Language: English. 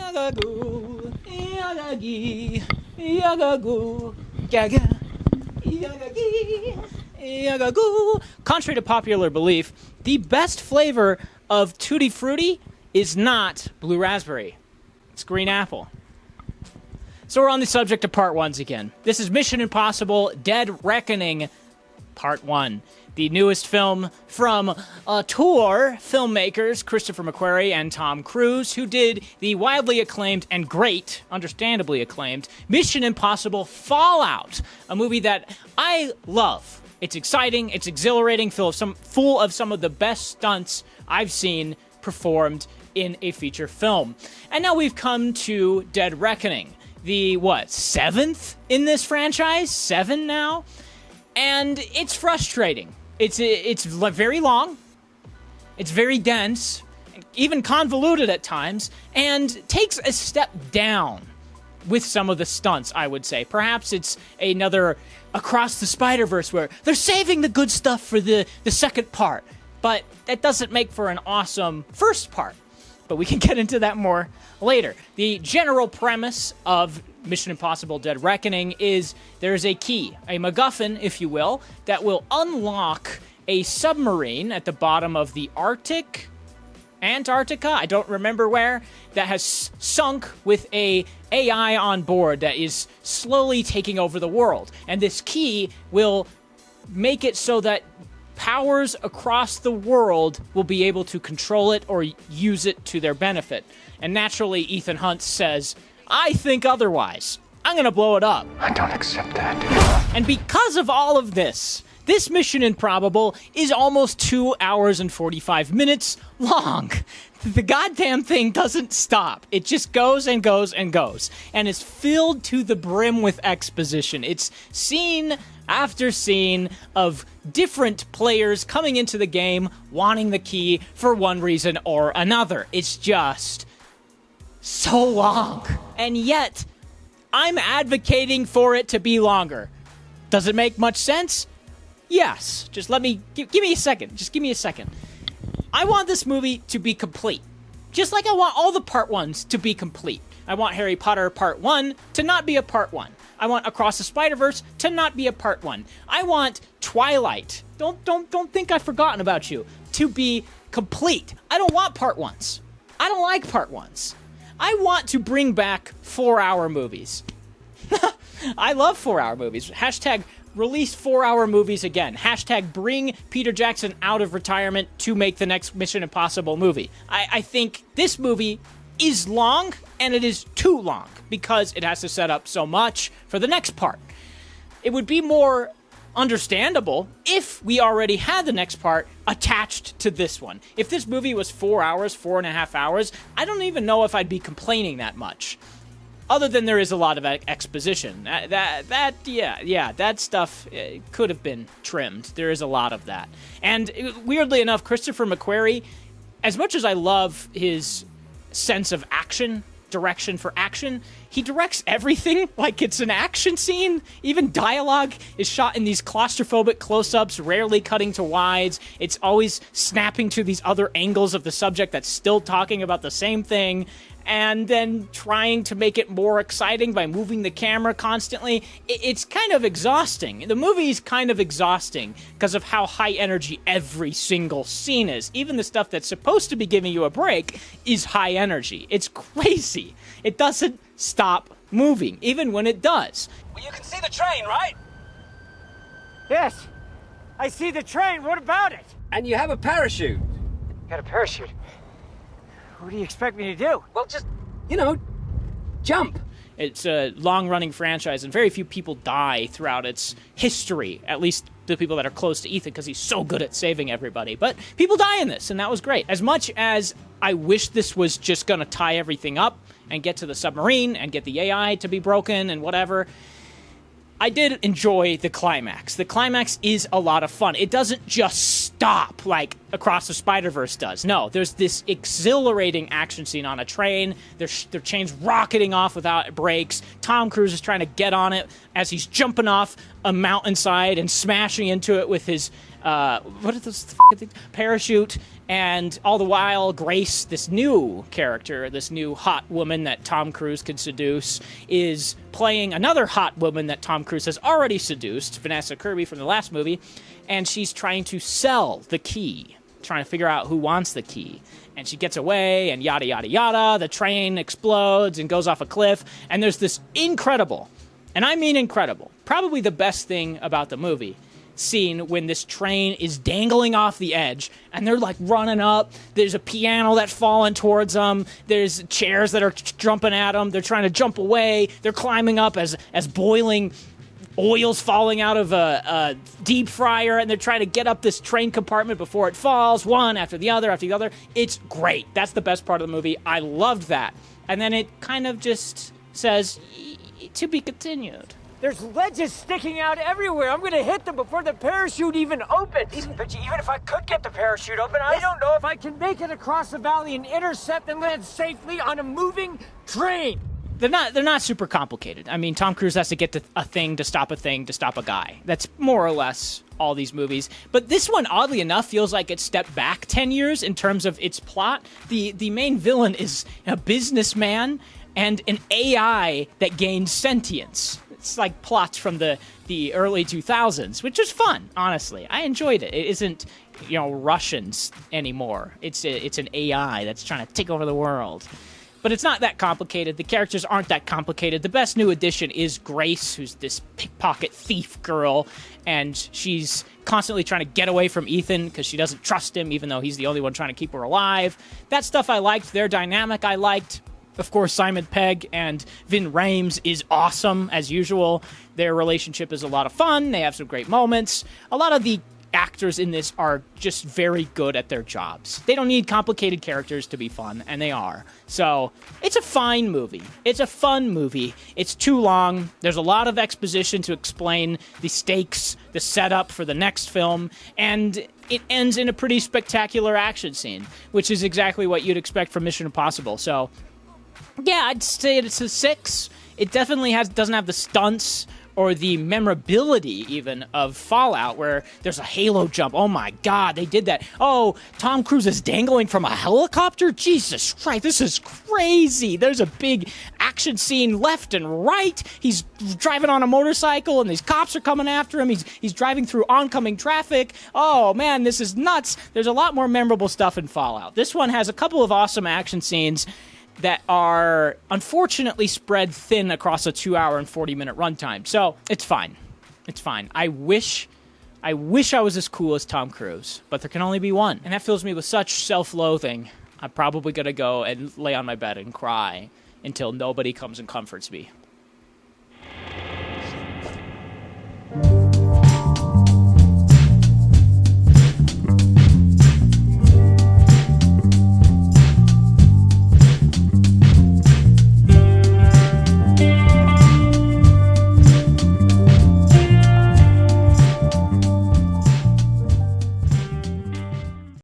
Yagagoo, yagagi, yagagoo, gaga, yagagi, yagagoo. Contrary to popular belief, the best flavor of Tutti Frutti is not blue raspberry. It's green apple. So we're on the subject of Part 1s again. This is Mission Impossible Dead Reckoning Part 1. The newest film from tour filmmakers Christopher McQuarrie and Tom Cruise, who did the widely acclaimed and great, understandably acclaimed, Mission Impossible Fallout, a movie that I love. It's exciting, it's exhilarating, full of some of the best stunts I've seen performed in a feature film. And now we've come to Dead Reckoning, the, seventh in this franchise? 7 now? And it's frustrating. It's very long, it's very dense, even convoluted at times, and takes a step down with some of the stunts, I would say. Perhaps it's another Across the Spider-Verse where they're saving the good stuff for the second part, but that doesn't make for an awesome first part. But we can get into that more later. The general premise of Mission Impossible Dead Reckoning is there's a key, a MacGuffin, if you will, that will unlock a submarine at the bottom of the Antarctica, I don't remember where, that has sunk with a AI on board that is slowly taking over the world. And this key will make it so that powers across the world will be able to control it or use it to their benefit. And naturally, Ethan Hunt says, I think otherwise. I'm gonna blow it up. I don't accept that. And because of all of this Mission Improbable is almost 2 hours and 45 minutes long. The goddamn thing doesn't stop. It just goes and goes and goes. And is filled to the brim with exposition. It's scene after scene of different players coming into the game wanting the key for one reason or another. It's just so long. And yet, I'm advocating for it to be longer. Does it make much sense? Yes. Just let me... Give me a second. Just give me a second. I want this movie to be complete. Just like I want all the Part 1s to be complete. I want Harry Potter Part 1 to not be a Part 1. I want Across the Spider-Verse to not be a Part 1. I want Twilight. Don't think I've forgotten about you. To be complete. I don't want Part 1s. I don't like Part 1s. I want to bring back 4-hour movies. I love 4-hour movies. Hashtag release 4-hour movies again. Hashtag bring Peter Jackson out of retirement to make the next Mission Impossible movie. I think this movie is long, and it is too long, because it has to set up so much for the next part. It would be more understandable if we already had the next part attached to this one. If this movie was 4 hours, 4.5 hours, I don't even know if I'd be complaining that much. Other than there is a lot of exposition. That stuff could have been trimmed. There is a lot of that. And weirdly enough, Christopher McQuarrie, as much as I love his sense of action, direction for action, he directs everything like it's an action scene. Even dialogue is shot in these claustrophobic close-ups, rarely cutting to wides. It's always snapping to these other angles of the subject that's still talking about the same thing, and then trying to make it more exciting by moving the camera constantly. It's kind of exhausting. The movie's kind of exhausting because of how high energy every single scene is. Even the stuff that's supposed to be giving you a break is high energy. It's crazy. It doesn't stop moving, even when it does. Well, you can see the train, right? Yes, I see the train. What about it? And you have a parachute. Got a parachute. What do you expect me to do? Well, just, jump. It's a long-running franchise, and very few people die throughout its history, at least the people that are close to Ethan, because he's so good at saving everybody. But people die in this, and that was great. As much as I wish this was just going to tie everything up and get to the submarine and get the AI to be broken and whatever, I did enjoy the climax. The climax is a lot of fun. It doesn't just stop like Across the Spider-Verse does. No, there's this exhilarating action scene on a train. Their chains rocketing off without brakes. Tom Cruise is trying to get on it as he's jumping off a mountainside and smashing into it with his what are those things? Parachute, and all the while Grace, this new character, this new hot woman that Tom Cruise can seduce, is playing another hot woman that Tom Cruise has already seduced, Vanessa Kirby from the last movie, and she's trying to sell the key, trying to figure out who wants the key. And she gets away, and yada, yada, yada. The train explodes and goes off a cliff. And there's this incredible, and I mean incredible, probably the best thing about the movie, scene when this train is dangling off the edge, and they're, like, running up. There's a piano that's falling towards them. There's chairs that are jumping at them. They're trying to jump away. They're climbing up as boiling oil's falling out of a deep fryer, and they're trying to get up this train compartment before it falls, one after the other after the other. It's great. That's the best part of the movie. I loved that. And then it kind of just says, to be continued. There's ledges sticking out everywhere. I'm gonna hit them before the parachute even opens. But even if I could get the parachute open, I don't know if I can make it across the valley and intercept and land safely on a moving train. They're not super complicated. I mean, Tom Cruise has to get to a thing to stop a guy. That's more or less all these movies. But this one, oddly enough, feels like it stepped back 10 years in terms of its plot. The main villain is a businessman and an AI that gains sentience. It's like plots from the early 2000s, which is fun, honestly. I enjoyed it. It isn't, Russians anymore. It's an AI that's trying to take over the world. But it's not that complicated. The characters aren't that complicated. The best new addition is Grace, who's this pickpocket thief girl, and she's constantly trying to get away from Ethan because she doesn't trust him, even though he's the only one trying to keep her alive. That stuff I liked. Their dynamic I liked. Of course, Simon Pegg and Vin Rhames is awesome, as usual. Their relationship is a lot of fun. They have some great moments. A lot of the actors in this are just very good at their jobs. They don't need complicated characters to be fun, and they are. So, it's a fine movie. It's a fun movie. It's too long. There's a lot of exposition to explain the stakes, the setup for the next film, and it ends in a pretty spectacular action scene, which is exactly what you'd expect from Mission Impossible. So, yeah, I'd say it's a 6. It definitely doesn't have the stunts or the memorability, even, of Fallout, where there's a halo jump. Oh, my God, they did that. Oh, Tom Cruise is dangling from a helicopter? Jesus Christ, this is crazy. There's a big action scene left and right. He's driving on a motorcycle, and these cops are coming after him. He's driving through oncoming traffic. Oh, man, this is nuts. There's a lot more memorable stuff in Fallout. This one has a couple of awesome action scenes that are unfortunately spread thin across a 2-hour and 40-minute runtime. So, it's fine. It's fine. I wish I was as cool as Tom Cruise, but there can only be one. And that fills me with such self-loathing, I'm probably gonna go and lay on my bed and cry until nobody comes and comforts me.